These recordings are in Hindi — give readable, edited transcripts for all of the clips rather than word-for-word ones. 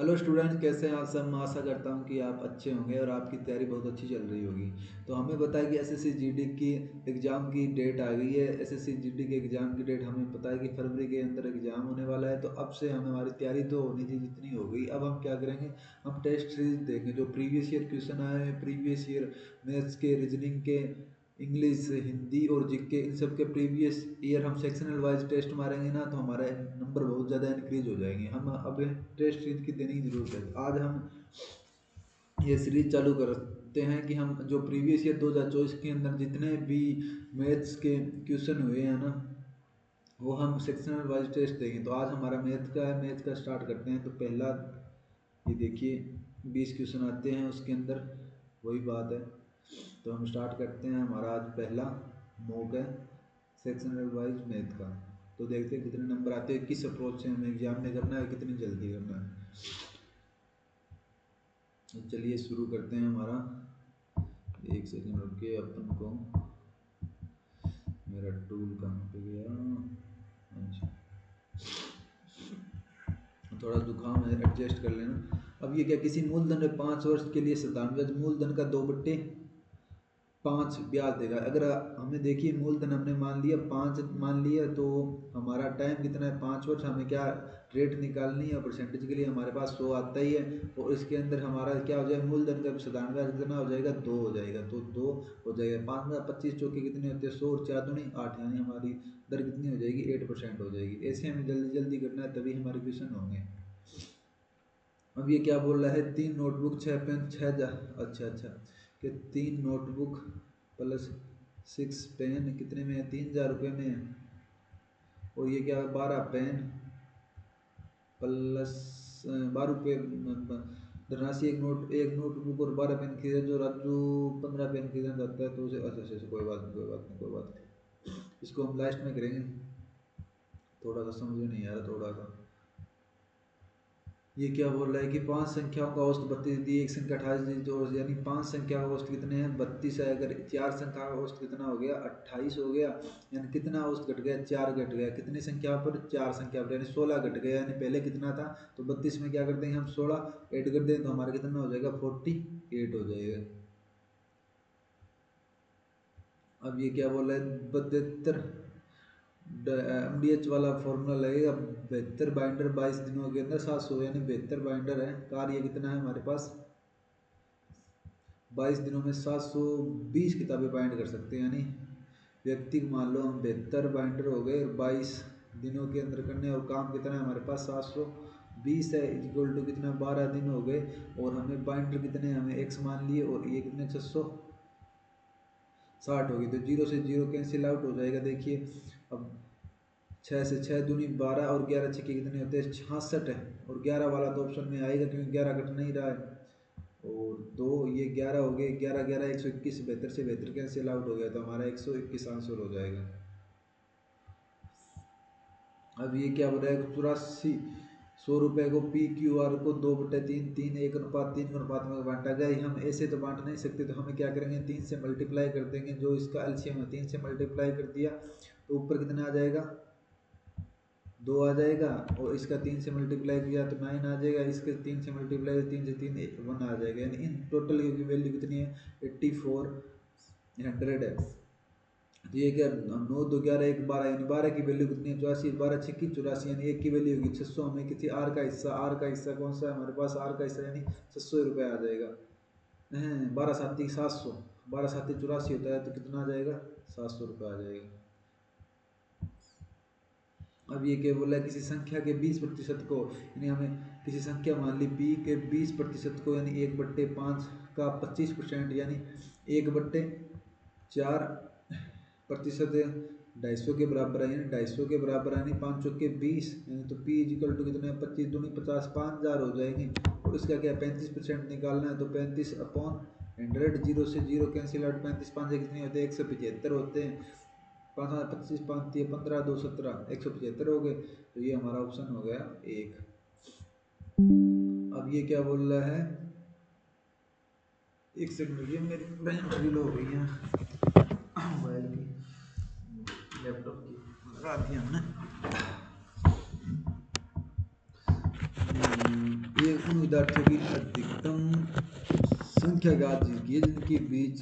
हेलो स्टूडेंट्स, कैसे हैं आप सब। मैं आशा करता हूं कि आप अच्छे होंगे और आपकी तैयारी बहुत अच्छी चल रही होगी। तो हमें पता है कि एसएससी जीडी की एग्ज़ाम की डेट आ गई है। एसएससी जीडी के एग्ज़ाम की डेट हमें पता है कि फरवरी के अंदर एग्ज़ाम होने वाला है। तो अब से हमारी तैयारी तो होनी थी जितनी हो गई। अब हम क्या करेंगे, हम टेस्ट सीरीज देखेंगे जो प्रीवियस ईयर क्वेश्चन आए हैं, प्रीवियस ईयर मैथ्स के, रीजनिंग के, इंग्लिश, हिंदी और जीके, इन सब के प्रीवियस ईयर हम सेक्शनल वाइज टेस्ट मारेंगे ना, तो हमारे नंबर बहुत ज़्यादा इंक्रीज हो जाएंगे। हम अब टेस्ट सीरीज की देने की ज़रूरत है। आज हम ये सीरीज चालू करते हैं कि हम जो प्रीवियस ईयर 2024 के अंदर जितने भी मैथ्स के क्वेश्चन हुए हैं ना, वो हम सेक्शनल वाइज टेस्ट देंगे। तो आज हमारा मैथ का है, मैथ का स्टार्ट करते हैं। तो पहला ये देखिए 20 क्वेश्चन आते हैं उसके अंदर, वही बात है। तो हम स्टार्ट करते हैं। हमारा आज पहला मॉक है सेक्शनल वाइज मैथ का। तो देखते हैं कितने नंबर आते हैं, किस अप्रोच से हमें एग्जाम में करना है, कितनी जल्दी करना है। तो चलिए शुरू करते हैं। हमारा एक सेकंड रुकिए, अपन को मेरा टूल कहाँ पे गया। अच्छा, थोड़ा जुकाम है, एडजस्ट कर लेना। अब ये क्या, किसी मूलधन में 5 वर्ष के लिए साधारण ब्याज मूलधन का 2/5 ब्याज देगा। अगर हमें देखिए मूलधन हमने मान लिया 5 मान लिया, तो हमारा टाइम कितना है, 5 वर्ष। हमें क्या रेट निकालनी है, परसेंटेज के लिए हमारे पास 100 आता ही है। और इसके अंदर हमारा क्या हो जाएगा, मूलधन का साधारण ब्याज कितना हो जाएगा, 2 हो जाएगा। तो 2 हो जाएगा, 5 में 25 चौके कितने होते हैं, 100 और 4 दूनी 8, यानी हमारी दर कितनी हो जाएगी, 8% हो जाएगी। ऐसे हमें जल्दी जल्दी करना है, तभी हमारे क्वेश्चन होंगे। अब ये क्या बोल रहा है, 3 नोटबुक 6 पेन 6 अच्छा कि 3 नोटबुक प्लस 6 पेन कितने में है, 3,000 रुपये में है। और ये क्या, 12 पेन प्लस 12 रुपये धनराशि। एक नोटबुक और 12 पेन खरीदे, जो राजू 15 पेन खरीदना चाहता है तो उसे अच्छा कोई बात नहीं, कोई बात नहीं, कोई बात नहीं। इसको हम लास्ट में करेंगे। थोड़ा सा समझ में नहीं आ रहा, थोड़ा सा। ये क्या बोल रहा है कि 5 संख्याओं का औसत 32 दी, एक संख्या 28 दी, तो यानी 5 संख्या का औसत कितने हैं, 32 है। अगर 4 संख्या का औसत कितना हो गया, 28 हो गया। यानी कितना औसत घट गया, 4 घट गया। कितनी संख्या पर, 4 संख्या पर, यानी 16 घट गया। यानी पहले कितना था, तो 32 में क्या कर देंगे हम, 16 ऐड कर दें तो हमारा कितना हो जाएगा, 48 हो जाएगा। अब ये क्या बोल रहा है, 72 MDH वाला फॉर्मूला लगेगा। 72 बाइंडर 22 दिनों के अंदर 700, यानी 72 बाइंडर है। कार्य कितना है हमारे पास, 22 दिनों में 720 किताबें बाइंड कर सकते हैं। यानी व्यक्ति को मान लो हम 72 बाइंडर हो गए और 22 दिनों के अंदर करने, और काम कितना है हमारे पास, 720 है, इक्वल टू कितना, 12 दिन हो गए। और हमें बाइंडर कितने, हमें x मान लिए, और ये कितने, 660 होगी। तो 0 से 0 कैंसिल आउट हो जाएगा। देखिए अब 6 से 6 दूनी 12 और 11 छक्के कितने होते हैं, 66 है। और 11 वाला तो ऑप्शन में आएगा क्योंकि 11 कट नहीं रहा है। और 2 ये 11 हो गए, 11 11 121, 72 से 72 कैंसिल आउट हो गया, तो हमारा 121 आंसर हो जाएगा। अब ये क्या बोल रहा है, 84 100 रुपये को PQR को 2/3 3 1:3 में बांटा गया। हम ऐसे तो बांट नहीं सकते, तो हमें क्या करेंगे, 3 से मल्टीप्लाई कर देंगे। जो इसका एलसीएम है 3 से मल्टीप्लाई कर दिया तो ऊपर कितना आ जाएगा, 2 आ जाएगा। और इसका 3 से मल्टीप्लाई किया तो 9 आ जाएगा। इसके 3 से मल्टीप्लाई 3 से 3 1 आ जाएगा। यानी इन टोटल की वैल्यू कितनी है, 8400 है। तो ये क्या, 9 2 11 1 12, यानी 12 की वैल्यू कितनी है, 84, 12 6 84, यानी 1 की वैल्यू होगी 600। हमें किसी आर का हिस्सा, आर का हिस्सा कौन सा है हमारे पास, आर का हिस्सा यानी 600 रुपये आ जाएगा। 12 7 700, 12 7 84 होता है, तो कितना आ जाएगा, 700 रुपये आ जाएगा। अब ये क्या बोला है, किसी संख्या के 20% को, यानी हमें किसी संख्या मान ली p के 20% को, यानी 1/5 का 25%, यानी 1/4% 250 के बराबर है। यानी 250 के बराबर है, यानी 5 चौके 20, यानी तो p इक्वल टू कितने, 25 दूनी 50, 5000 हो जाएंगे। और इसका क्या 35% निकालना है, तो 35/100, 0 से 0 कैंसिल आउट, 35 5 कितने होते हैं, 175 होते हैं। 5 25 5 15 2 17 175 हो गए। तो ये हमारा ऑप्शन हो गया 1। अब ये क्या बोल रहा है, एक सेकंड, ये मेरी बैटरी लो हो गई है मोबाइल की, लैपटॉप की लगा दी हमने। ये उन विद्यार्थियों की अधिकतम संख्या ज्ञात की है जिनके बीच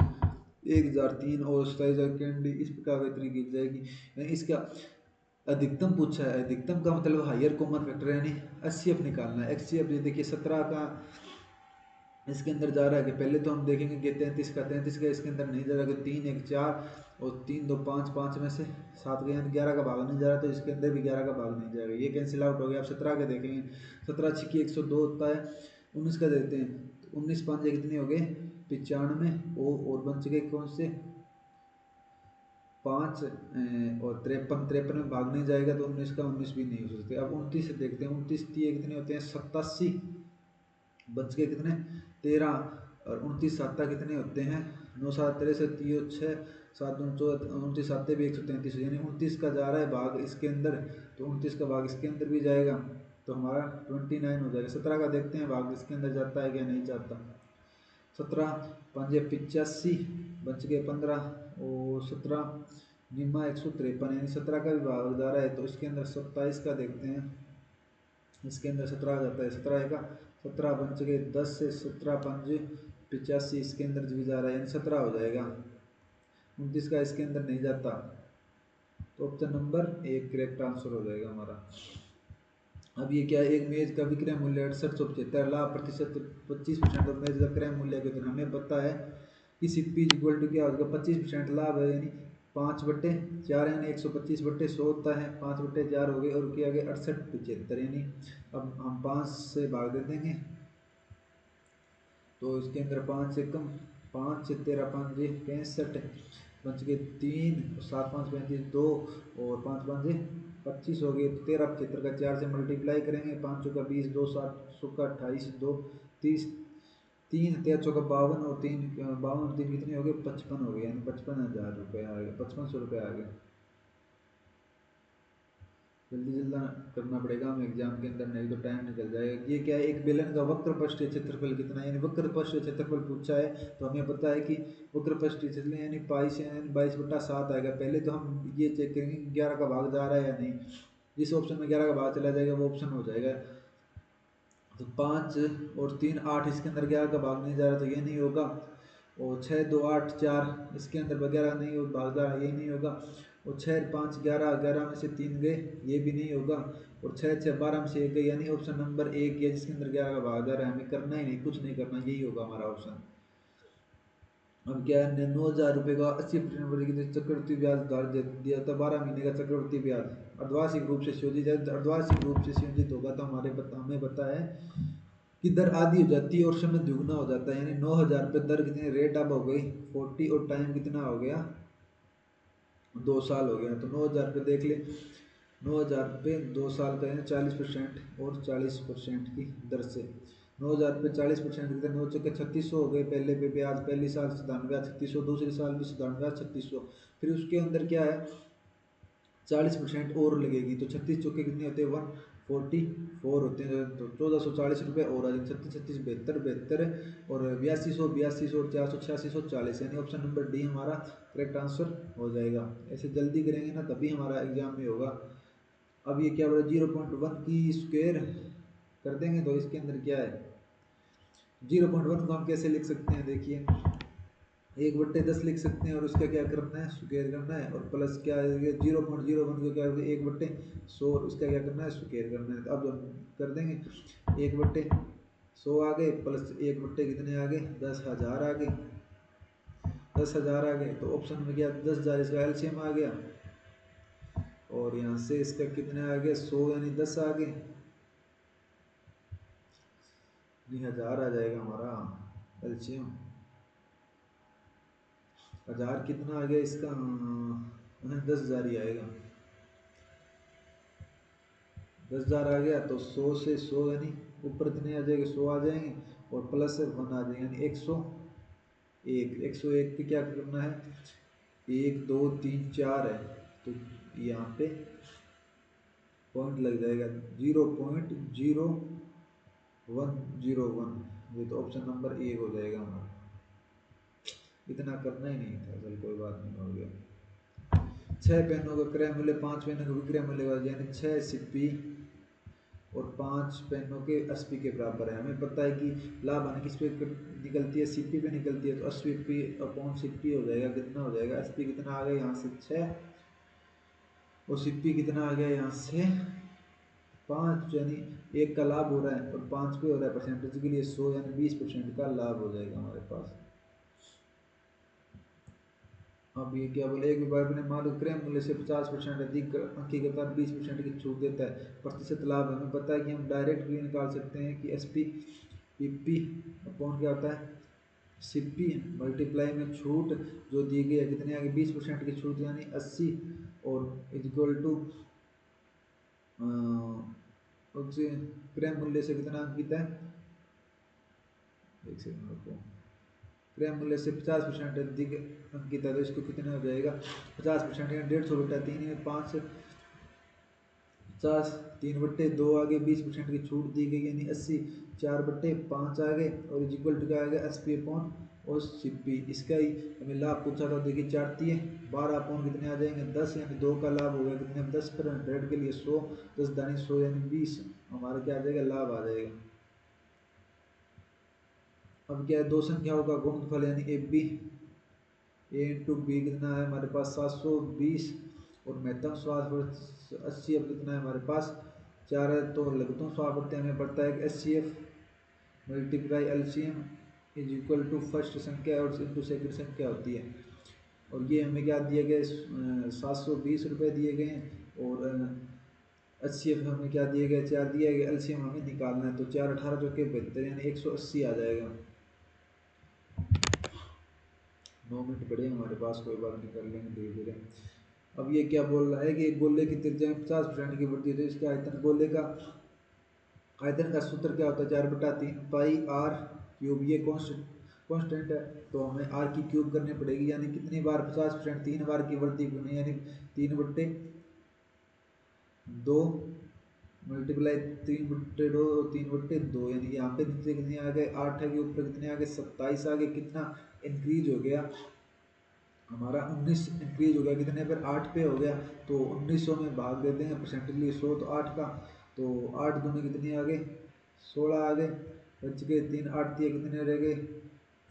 1003 और 27,000 कैंडी इस प्रकार वितरित की जाएगी। यानी इसका अधिकतम पूछा है, अधिकतम का मतलब हायर कॉमन फैक्टर यानी HCF निकालना है। HCF ये देखिए 17 का इसके अंदर जा रहा है कि पहले तो हम देखेंगे कि 33 का इसके अंदर नहीं जा रहा कि 3 1 4 और 3 2 5 5 में से 7 का यानी 11 का भाग नहीं जा रहा, तो इसके अंदर भी 11 का भाग नहीं जाएगा, ये कैंसिल आउट हो गया। आप 17 का देखेंगे 17 छिकी 102 होता है। 19 का देखते हैं तो 19 5 कितने हो गए 95 और बच गए कौन से 5 और 53 में भाग नहीं जाएगा तो 19 का 19 भी नहीं हो सकते। अब 29 से देखते हैं 29 कितने होते हैं 87, बच के कितने 13 और 29 साता कितने होते हैं 9 7 63 3 6 7 2 29 साते भी 133, यानी 29 का जा रहा है भाग इसके अंदर, तो 29 का भाग इसके अंदर भी जाएगा तो हमारा 29 हो जाएगा। 17 का देखते हैं भाग इसके अंदर जाता है क्या नहीं जाता। 17 5 85, बच गए 15 और 17 निम्मा 153, यानी 17 का भी भाग जा रहा है तो इसके अंदर 27 का देखते हैं, इसके अंदर 17 आ जाता है। 17 का 17 बच गए 10 से 17 5 85, इसके अंदर भी जा रहा है यानी 17 हो जाएगा। 29 का इसके अंदर नहीं जाता तो ऑप्शन नंबर 1 करेक्ट आंसर हो जाएगा हमारा। अब ये क्या है, एक मेज का विक्रय मूल्य 6875, लाभ प्रतिशत 25% और मेज का क्रय मूल्य कितना, हमें पता है कि CP इक्वल टू क्या होगा 25% लाभ है यानी 5/4 यानी 125/100 होता है, 5/4 हो गए और क्या गए 6875, यानी अब हम 5 से भाग दे देंगे तो इसके अंदर 5 से कम 5 से 13 5 65, बच गए 3 7 5 35 2 और 5 5 25 हो गए। 13/75 का 4 से मल्टीप्लाई करेंगे, 5 चौका 20 2 7 चौका 28 2 30 3 13 चौका 52 और 3 52 3 कितने हो गए 55 हो गए, यानी 55,000 रुपये आ गए, 5500 रुपये आ गए। जल्दी जल्दी करना पड़ेगा हमें एग्जाम के अंदर, नहीं तो टाइम निकल जाएगा। ये क्या है, एक बेलन का वक्र पृष्ठीय क्षेत्रफल कितना है, यानी वक्र पृष्ठीय क्षेत्रफल पूछा है तो हमें पता है कि वक्र पृष्ठीय क्षेत्रफल यानी पाई से 22/7 आएगा। पहले तो हम ये चेक करेंगे 11 का भाग जा रहा है या नहीं, जिस ऑप्शन में 11 का भाग चला जाएगा वो ऑप्शन हो जाएगा। तो 5 और 3 8, इसके अंदर 11 का भाग नहीं जा रहा तो ये नहीं होगा। और 6 2 8 4, इसके अंदर 11 नहीं हो भाग जा रहा ये नहीं होगा। और 6 5 11, 11 में से 3 गए ये भी नहीं होगा। और 6 6 12 में से 1 गए, यानी ऑप्शन नंबर 1 है जिसके अंदर 11 का भाग जा रहा है, हमें करना ही नहीं, कुछ नहीं करना, यही होगा हमारा ऑप्शन। अब क्या है 9,000 रुपये का 80% चक्रवृद्धि ब्याज उधार दिया था, 12 महीने का चक्रवृद्धि ब्याज अर्धवार्षिक रूप से शोधित है, अर्धवार्षिक रूप से शोधित होगा तो हमें पता है कि दर आधी हो जाती है और समय दुगना हो जाता है, यानी 9,000 रुपये दर कितने रेट अब हो गई 40 और टाइम कितना हो गया 2 साल हो गया। तो 9,000 रुपये देख ले, 9,000 रुपये 2 साल का है 40% और 40% की दर से 9,000 रुपये 40% की दर 9 चौके 3600 हो गए, पहले पे ब्याज पहली साल साधारण ब्याज 3600, दूसरी साल भी साधारण ब्याज 3600, फिर उसके अंदर क्या है 40% और लगेगी तो 36 चौके कितने होते हैं 144 होते हैं, तो 1,440 रुपये और आ जाएंगे 36 36 72 72 और 8200 और 400 8640, यानी ऑप्शन नंबर डी हमारा करेक्ट आंसर हो जाएगा। ऐसे जल्दी करेंगे ना तभी हमारा एग्जाम में होगा। अब ये क्या बोला 0.1 की स्क्वायर कर देंगे तो इसके अंदर क्या है 0.1 को हम कैसे लिख सकते हैं, देखिए 1/10 लिख सकते हैं और उसका क्या करना है स्क्वायर करना है, और प्लस क्या है 0.01 को क्या 1/100 और उसका क्या करना है स्क्वायर करना है। अब हम कर देंगे 1/100 आ गए प्लस 1/ कितने आ गए 10,000 आ गए, 10,000 आ गए तो ऑप्शन में क्या 10,000 इसका एलसीएम आ गया और यहाँ से इसका कितने आ गए 100 यानी 10 आ गए, 1000 आ जाएगा हमारा एलसीएम। 1000 कितना आ गया इसका 10,000 ही आएगा, 10,000 आ गया तो 100 से 100 यानी ऊपर कितने आ जाएंगे 100 आ जाएंगे और प्लस से 1 आ जाएंगे यानी 101 पे क्या करना है 1 2 3 4 है तो यहाँ पे पॉइंट लग जाएगा 0.0101, ये तो ऑप्शन नंबर 1 हो जाएगा हमारा। इतना करना ही नहीं था, चल कोई बात नहीं हो गया। 6 पेनों का क्रय मूल्य 5 पेनों का विक्रय मूल्य यानी 6 CP और 5 पेनों के 80 के बराबर है। हमें पता है कि लाभ हानि किस पे निकलती है, सीपी पे निकलती है, तो 80 अपॉन सीपी हो जाएगा, कितना हो जाएगा, एसपी कितना आ गया यहाँ से 6 और सीपी कितना आ गया यहाँ से 5, यानी एक का लाभ हो रहा है और 5 पे हो रहा है परसेंटेज के लिए 100, यानी 20% का लाभ हो जाएगा हमारे पास। अब ये क्या बोले, एक विभाग ने मान लो क्रय मूल्य से 50% अधिक अंक के कतार 20% की छूट देता है, प्रतिशत लाभ हमें पता है कि हम डायरेक्ट भी निकाल सकते हैं कि एस पी पी अपॉन क्या होता है सी पी मल्टीप्लाई में छूट जो दी गई है कितने आगे 20% की छूट यानी 80 और इक्वल टू क्रय मूल्य से कितना अंकित है, एक सेकंड रुको, क्रय मूल्य से 50% अधिक अंकित है तो इसको कितना हो जाएगा 50% यानी 150 बटा 3 में 5 50 3/2 आगे 20% की छूट दी गई यानी 80 4/5 आ गए और इक्वल टू क्या आ गया एस पी अपॉन और सी पी। इसका ही हमें लाभ पूछा था, देखिए 4 दिए 12 अपॉन कितने आ जाएंगे 10, यानी 2 का लाभ होगा कितने 10% के लिए 100, 10 दानी 100 यानी 20, हमारा क्या आ जाएगा लाभ आ जाएगा। अब क्या है, दो संख्याओं का गुणनफल यानी A B A into B कितना है हमारे पास 720 और महत्तम स्वाद 80, अब कितना है हमारे पास 4 है तो लघुत्तम स्वावर्त हमें पड़ता है कि H C F multiply LCM is equal to first संख्या और इंटू सेकंड संख्या होती है। और ये हमें क्या दिए गए 720 रुपये दिए गए हैं और एच सी एफ हमें क्या दिए गए 4 दिए गए, एलसीएम हमें निकालना है तो 4 18 जो के 72 यानी 180 आ जाएगा। 9 मिनट पड़े हमारे पास, कोई बात नहीं कर लेंगे धीरे धीरे। अब ये क्या बोल रहा है कि एक गोले की त्रिज्या में 50% की वृद्धि, तो इसका आयतन गोले का आयतन का सूत्र क्या होता है 4/3 पाई आर क्यूब, ये कॉन्स्टेंट है तो हमें आर की क्यूब करनी पड़ेगी, यानी कितनी बार 50% 3 बार की वृद्धि होनी यानी 3/2 मल्टीप्लाई 3/2 3/2 यानी यहाँ पे नीचे कितने आ गए 8 है कि ऊपर कितने आ गए 27 आ गए, कितना इंक्रीज हो गया हमारा 19 इंक्रीज हो गया कितने पर 8 पे हो गया, तो 1900 में भाग देते हैं परसेंटेज लिए 100 तो 8 का, तो 8 दूनी कितने आ गए 16 आ गए, बच गए 3 8 दिए कितने रह गए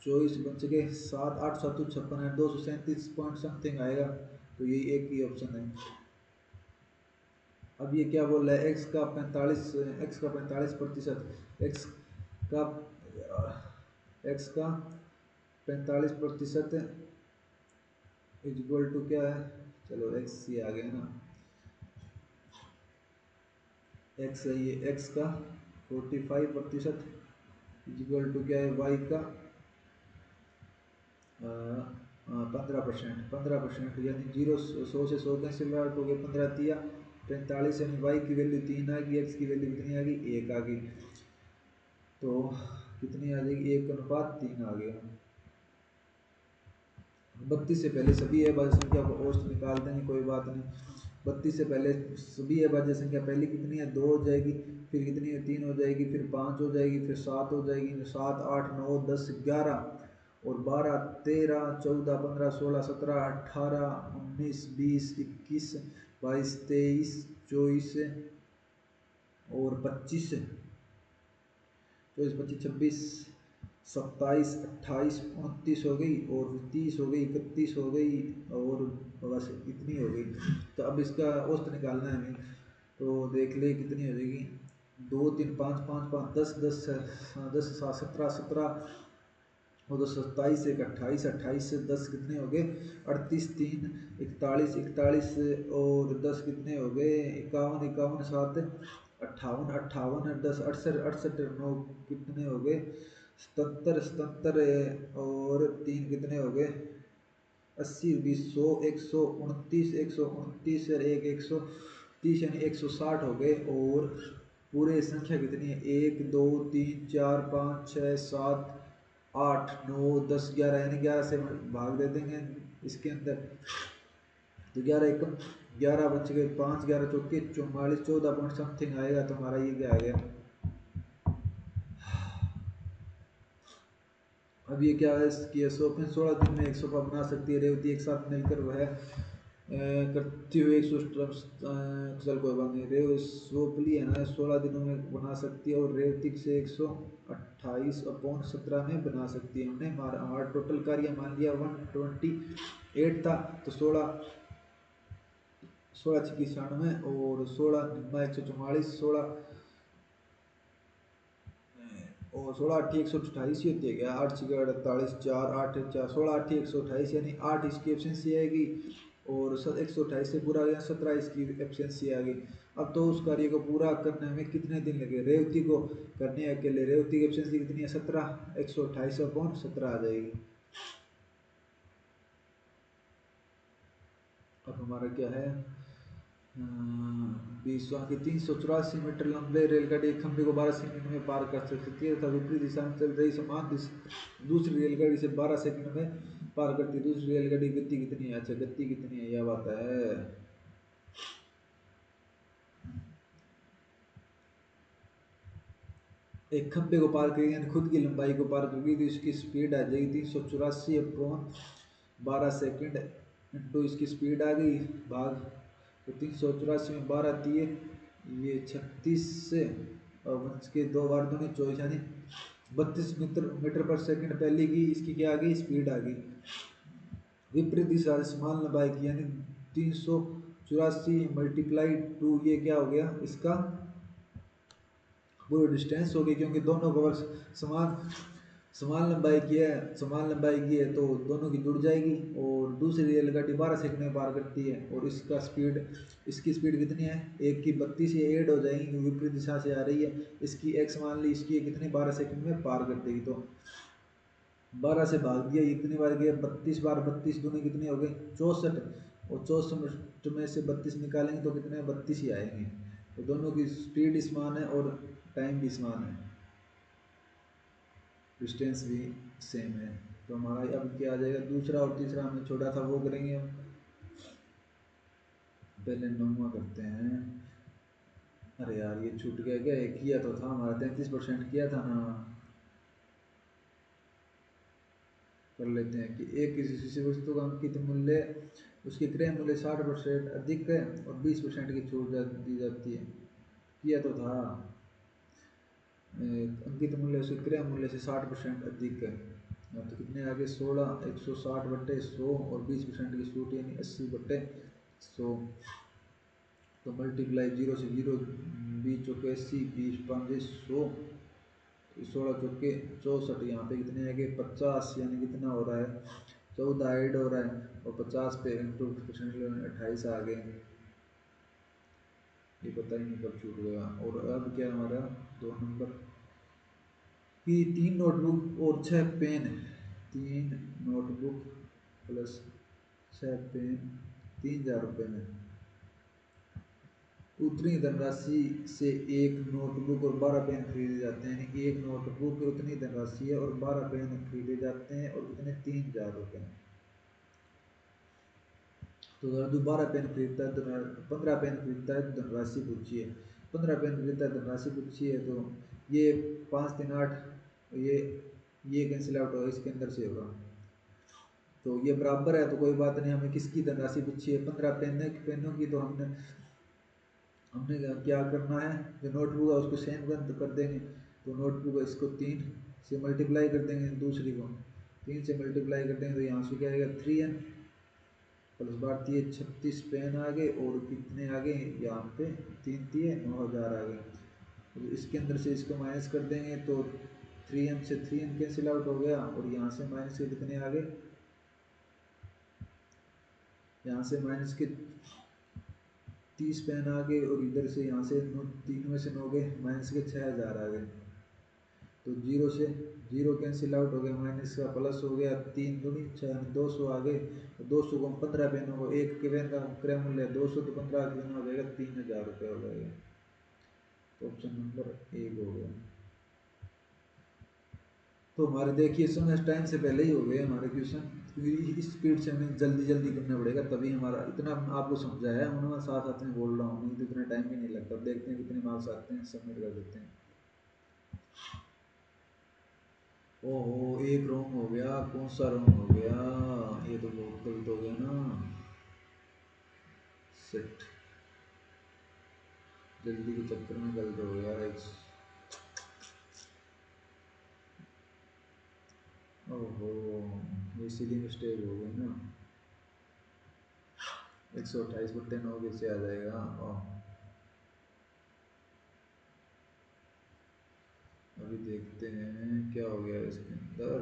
24 बच गए 7 8 7 56 है 237 पॉइंट समथिंग आएगा, तो यही एक ही ऑप्शन है। अब ये क्या बोल रहा है एक्स का 45% का एक्स का 45% इक्वल टू क्या है, चलो एक्स ये आ गया ना, एक्स है ये एक्स का 45% इक्वल टू क्या है वाई का 15% यानी 100 से 100 कैंसिल आउट हो गया 15 दिया 45 यानी वाई की वैल्यू 3 आ गई, एक्स की वैल्यू कितनी आ गई 1 आ गई, तो कितनी आ जाएगी 1:3 आ गया। 32 से पहले सभी अभाज्य संख्या को औसत निकाल देंगे, कोई बात नहीं। 32 से पहले सभी अभाज्य संख्या पहले कितनी है 2 हो जाएगी, फिर कितनी है 3 हो जाएगी, फिर 5 हो जाएगी, फिर 7 हो जाएगी, 7 8 9 10 11 और 12 13 14 15 16 17 18 19 20 21 22 23 24 और 25 24 25 26 27 28 29 हो गई और 30 हो गई 31 हो गई और बस इतनी हो गई। तो अब इसका औसत निकालना है हमें, तो देख ले कितनी हो जाएगी 2 3 5 5 5 10 10 10 7 17 17 और 2 27 1 28 28 से 10 कितने हो गए 38 3 41 41 और 10 कितने हो गए 51 51 7 58 58 10 68 68 9 कितने हो गए 77 77 और 3 कितने हो गए 80 20 100 129 129 और 1 130 यानी 160 हो गए। और पूरे संख्या कितनी है 1 2 3 4 5 6 7 8 9 10 11 यानी 11 से भाग दे देंगे इसके अंदर, तो 11 एकम 11 बच गए 5 11 चौके 44 14 पॉइंट समथिंग आएगा, तो हमारा ये क्या आ गया। अब ये क्या है कि 16 दिन में 100 बना सकती है रेवती एक साथ मिलकर, वह करते हुए 100 चल कोई बात नहीं। रेव सोपली है ना 16 दिनों में बना सकती है, और रेवतिक से 128/17 में बना सकती है। हमने हमारा टोटल कार्य मान लिया 128 था, तो 16 16 96 और 16 9 144 16 8 128 ही होती है क्या? 8 6 48 4 8 4 16 8 128, यानी 8 इसकी एफिशिएंसी आएगी, और 128 से पूरा गया 17 इसकी एफिशिएंसी आ गई। अब तो उस कार्य को पूरा करने में कितने दिन लगे? रेवती को करने अकेले रेवती की एफिशिएंसी कितनी है? 17, 128/17 आ जाएगी। अब हमारा क्या है? 384 मीटर लंबे रेलगाड़ी एक खंभे को 12 सेकंड में पार कर सकती है तथा विपरीत दिशा में चल रही समान दूसरी रेलगाड़ी से 12 सेकंड में पार करती है। दूसरी रेलगाड़ी की गति कितनी है? अच्छा, गति कितनी है यह बात है। एक खंभे को पार करेगी यानी खुद की लंबाई को पार करेगी, तो इसकी स्पीड आ जाएगी 384/12 सेकंड इंटू इसकी स्पीड आ गई भाग, तो 384 में 12 दिए ये 36 से, और वंश के 2 बार 2 24 यानी 32 मीटर पर सेकंड पहले की इसकी क्या आ गई? स्पीड आ गई। विपरीत दिशा से समान लंबाई की यानी 384 × 2, ये क्या हो गया? इसका पूरी डिस्टेंस होगी, क्योंकि दोनों कवर समान समान लंबाई की है, तो दोनों की जुड़ जाएगी। और दूसरी रेलगाड़ी 12 सेकंड में पार करती है, और इसकी स्पीड कितनी है? एक की 32 ये ऐड हो जाएंगी क्योंकि विपरीत दिशा से आ रही है। इसकी एक्स मान ली, इसकी कितनी 12 सेकंड में पार कर देगी, तो 12 से भाग दिया, इतनी बार गया 32 बार 32 दूनी कितनी हो गई? 64, और 64 में से 32 निकालेंगे तो कितने? 32 ही आएंगे। तो दोनों की स्पीड समान है और टाइम भी समान है, डिस्टेंस भी सेम है। तो हमारा अब क्या आ जाएगा? दूसरा और तीसरा हमने छोड़ा था वो करेंगे हम। पहले 9वां करते हैं। अरे यार ये छूट गया क्या? एक किया तो था हमारा 33% किया था ना। कर लेते हैं कि एक किसी वस्तु का अंकित मूल्य उसके क्रय मूल्य 60% अधिक है और 20% की छूट दी जाती है। किया तो था। अंकित मूल्य उसके क्रय मूल्य से 60% अधिक है। तो कितने आगे? 16 160/100 और 20% की छूट यानी 80/100। तो मल्टीप्लाई 0 से 0, 20 चौके 80, 20 5 100, 16 चौके 64, यहाँ पे कितने आगे? 50, यानी कितना हो रहा है? 14 ऐड हो रहा है, और 50 पे इंटू परसेंट 28 आ गए। ये पता ही नहीं कब छूट गया। और अब क्या हमारा 2 नंबर कि 3 नोटबुक और 6 पेन, 3 नोटबुक प्लस 6 पेन 3000 रुपये में उतनी धनराशि से एक नोटबुक और 12 पेन खरीदे जाते हैं। यानी एक नोटबुक उतनी धनराशि है और 12 पेन खरीदे जाते हैं, और कितने? 3000 रुपये। तो अगर जो 12 पेन खरीदता है तो 15 पेन खरीदता है तो धनराशि पूछिए। 15 पेन खरीदता है धनराशि पूछिए, तो ये 5 3 8, ये कैंसिल आउट होगा, इसके अंदर से होगा। तो ये बराबर है, तो कोई बात नहीं। हमें किसकी धनराशि पूछी है? 15 पेनों की। तो हमने हमने क्या करना है? जो नोटबुक है उसको सेम कर देंगे। तो नोटबुक है, इसको 3 से मल्टीप्लाई कर देंगे, दूसरी को 3 से मल्टीप्लाई कर देंगे, तो यहाँ से क्या आएगा? 3n प्लस भारतीय 36 पेन आ गए, और कितने आ गए यहाँ पे? 3 3 9,000 आ गए। तो इसके अंदर से इसको माइनस कर देंगे, तो 3n से 3n कैंसिल आउट हो गया, और यहाँ से माइनस के कितने आ गए? यहाँ से माइनस के 30 पेन आ गए, और इधर से यहाँ से 3 में से 9 गए, माइनस के 6,000 आ गए। तो 0 से 0 कैंसिल आउट हो गया, माइनस का प्लस हो गया, 3 दूनी 6 200 आ गए। 200 को 15 पेनों को, एक के पेन का क्रय मूल्य 200, तो 15 कितना हो जाएगा? 3000 रुपये हो जाएगा। तो ऑप्शन नंबर 1 हो गया। तो हमारे देखिए समय टाइम से पहले ही हो गए हमारे क्वेश्चन, क्योंकि इस स्पीड से हमें जल्दी जल्दी करना पड़ेगा, तभी हमारा इतना आपको समझाया है उन्होंने, साथ साथ में बोल रहा हूँ, नहीं तो इतना टाइम भी नहीं लगता। देखते हैं कितने मार्क्स आते हैं, सबमिट कर देते हैं। ओहो, एक रॉन्ग हो गया। कौन सा रॉन्ग हो गया? ये तो बहुत गलत हो गया ना। सेट, जल्दी के चक्कर में गलत हो गया एक। ओहो, ये सीधी मिस्टेक हो गई ना। 128/9 कैसे आ जाएगा? अभी देखते हैं क्या हो गया इसके अंदर,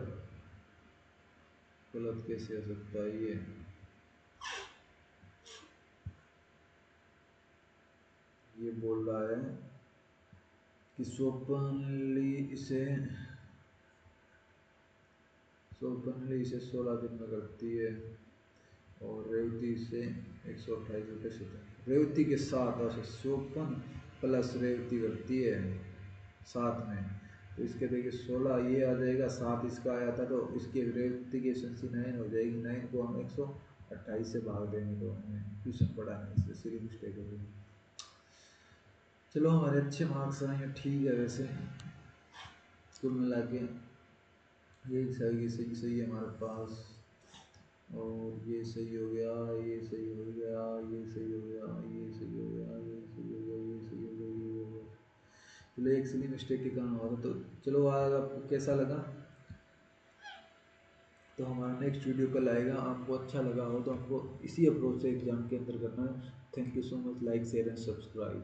गलत कैसे हो सकता है ये बोल रहा है कि स्वप्नली इसे 16 दिन में करती है और रेवती से 128/7 रेवती के साथ, अच्छा स्वपन प्लस रेवती करती है साथ में, तो इसके देखिए 16 ये आ जाएगा, 7 इसका आया था, तो इसकी रेवती की एफिशिएंसी 9 हो जाएगी। 9 को हम 128 से भाग देंगे, तो हमें ट्यूशन पढ़ा है इससे सीधी मिस्टेक हो गई। चलो हमारे अच्छे मार्क्स आए, ठीक है। वैसे कुल मिला के ये सही सही सही है हमारे पास, और ये सही हो गया, ये सही हो गया, ये सही हो गया, ये सही हो गया, ये सही हो गया, ये सही हो गया, ये हो गया। चलो एक सिली मिस्टेक के कारण हुआ था, तो चलो आज आपको कैसा लगा, तो हमारा नेक्स्ट वीडियो कल आएगा। आपको अच्छा लगा हो तो आपको इसी अप्रोच से एग्जाम के अंदर करना है। Thank you so much, like share and subscribe.